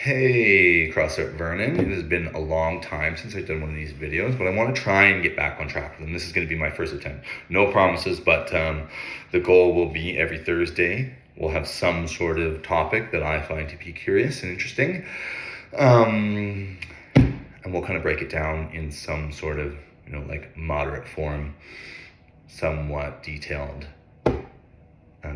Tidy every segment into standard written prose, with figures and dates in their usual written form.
Hey, CrossFit Vernon. It has been a long time since I've done one of these videos, but I want to try and get back on track with them. This is going to be my first attempt. No promises, but the goal will be every Thursday we'll have some sort of topic that I find to be curious and interesting. And we'll kind of break it down in some sort of, like moderate form, somewhat detailed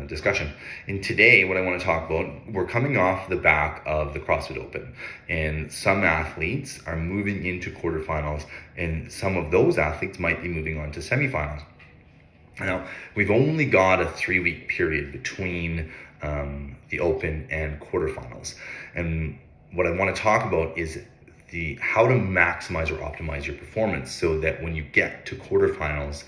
discussion. And today, what I want to talk about, we're coming off the back of the CrossFit Open, and some athletes are moving into quarterfinals, and some of those athletes might be moving on to semifinals. Now, we've only got a 3-week period between the Open and quarterfinals, and what I want to talk about is how to maximize or optimize your performance so that when you get to quarterfinals,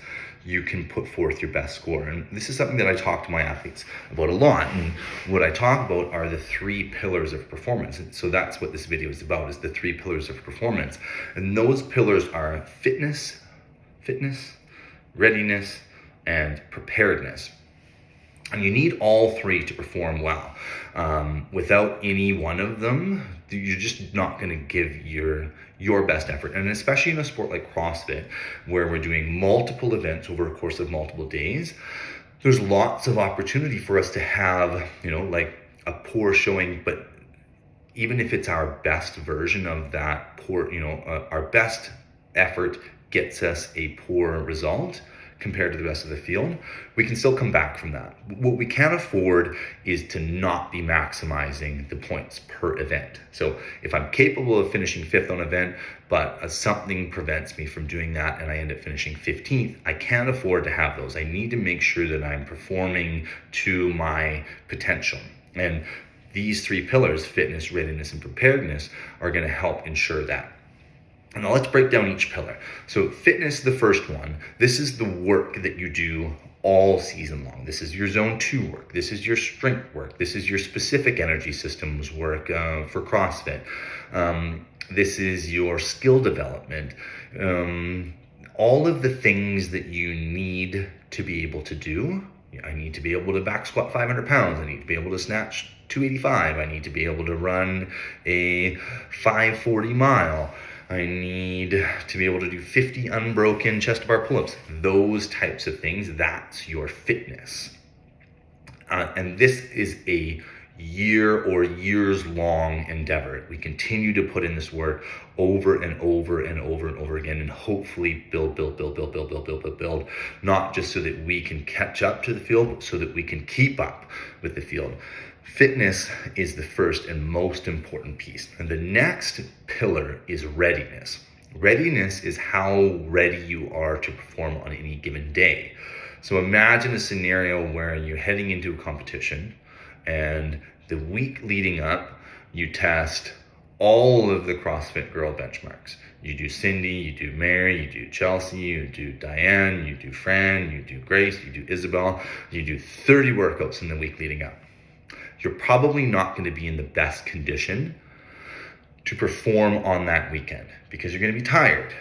you can put forth your best score. And this is something that I talk to my athletes about a lot. And what I talk about are the 3 pillars of performance. And so that's what this video is about, is the 3 pillars of performance. And those pillars are fitness, readiness, and preparedness. And you need all 3 to perform well. Without any one of them, you're just not going to give your best effort. And especially in a sport like CrossFit, where we're doing multiple events over a course of multiple days, there's lots of opportunity for us to have, like a poor showing. But even if it's our best version of that poor, our best effort gets us a poor result compared to the rest of the field, we can still come back from that. What we can't afford is to not be maximizing the points per event. So if I'm capable of finishing 5th on an event, but something prevents me from doing that and I end up finishing 15th, I can't afford to have those. I need to make sure that I'm performing to my potential. And these 3 pillars, fitness, readiness, and preparedness, are going to help ensure that. Now let's break down each pillar. So fitness, the first one, this is the work that you do all season long. This is your zone 2 work. This is your strength work. This is your specific energy systems work for CrossFit. This is your skill development. All of the things that you need to be able to do. I need to be able to back squat 500 pounds. I need to be able to snatch 285. I need to be able to run a 540 mile. I need to be able to do 50 unbroken chest bar pull-ups. Those types of things, that's your fitness. And this is a year or years long endeavor. We continue to put in this work over and over and over and over again, and hopefully build, not just so that we can catch up to the field, but so that we can keep up with the field. Fitness is the first and most important piece. And the next pillar is readiness. Readiness is how ready you are to perform on any given day. So imagine a scenario where you're heading into a competition, and the week leading up, you test all of the CrossFit girl benchmarks. You do Cindy, you do Mary, you do Chelsea, you do Diane, you do Fran, you do Grace, you do Isabel. You do 30 workouts in the week leading up. You're probably not going to be in the best condition to perform on that weekend because you're going to be tired.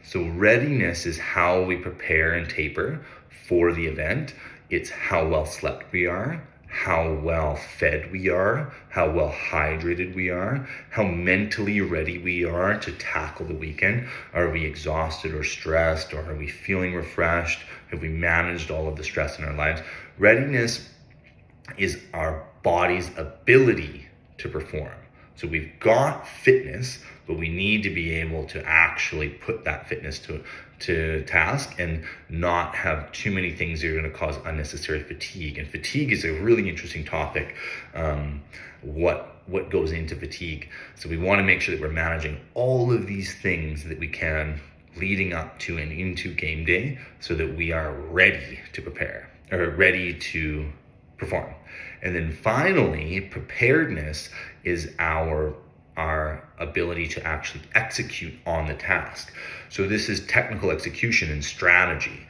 So readiness is how we prepare and taper for the event. It's how well slept we are, how well fed we are, how well hydrated we are, how mentally ready we are to tackle the weekend. Are we exhausted or stressed, or are we feeling refreshed? Have we managed all of the stress in our lives? Readiness is our body's ability to perform. So we've got fitness, but we need to be able to actually put that fitness to task and not have too many things that are going to cause unnecessary fatigue. And fatigue is a really interesting topic. What goes into fatigue? So we want to make sure that we're managing all of these things that we can leading up to and into game day so that we are ready to prepare or ready to perform. And then finally, preparedness is our ability to actually execute on the task. So this is technical execution and strategy.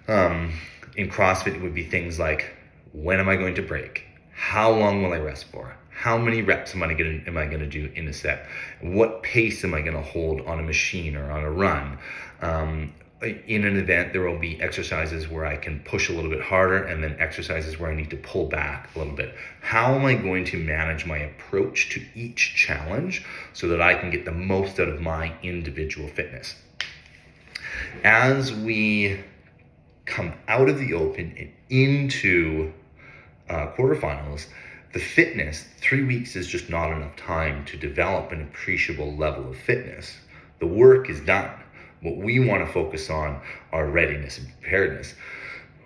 In CrossFit, it would be things like, when am I going to break? How long will I rest for? How many reps am I going to do in a set? What pace am I going to hold on a machine or on a run? in an event, there will be exercises where I can push a little bit harder and then exercises where I need to pull back a little bit. How am I going to manage my approach to each challenge so that I can get the most out of my individual fitness? As we come out of the open and into quarterfinals, the fitness, 3 weeks is just not enough time to develop an appreciable level of fitness. The work is done. What we want to focus on are readiness and preparedness.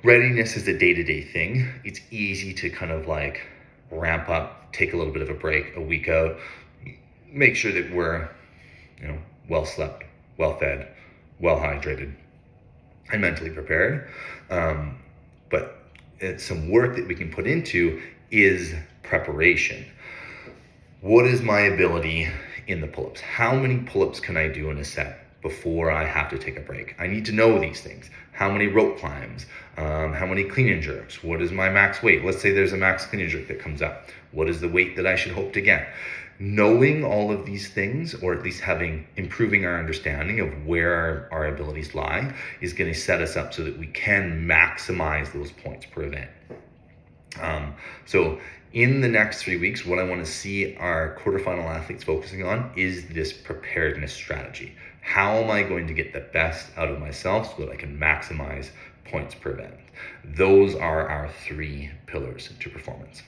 Readiness is a day-to-day thing. It's easy to kind of like ramp up, take a little bit of a break, a week out, make sure that we're, well slept, well fed, well hydrated, and mentally prepared. But some work that we can put into is preparation. What is my ability in the pull-ups? How many pull-ups can I do in a set before I have to take a break? I need to know these things. How many rope climbs? How many clean and jerks? What is my max weight? Let's say there's a max clean and jerk that comes up. What is the weight that I should hope to get? Knowing all of these things, or at least improving our understanding of where our abilities lie, is going to set us up so that we can maximize those points per event. So in the next 3 weeks, what I want to see our quarterfinal athletes focusing on is this preparedness strategy. How am I going to get the best out of myself so that I can maximize points per event? Those are our 3 pillars to performance.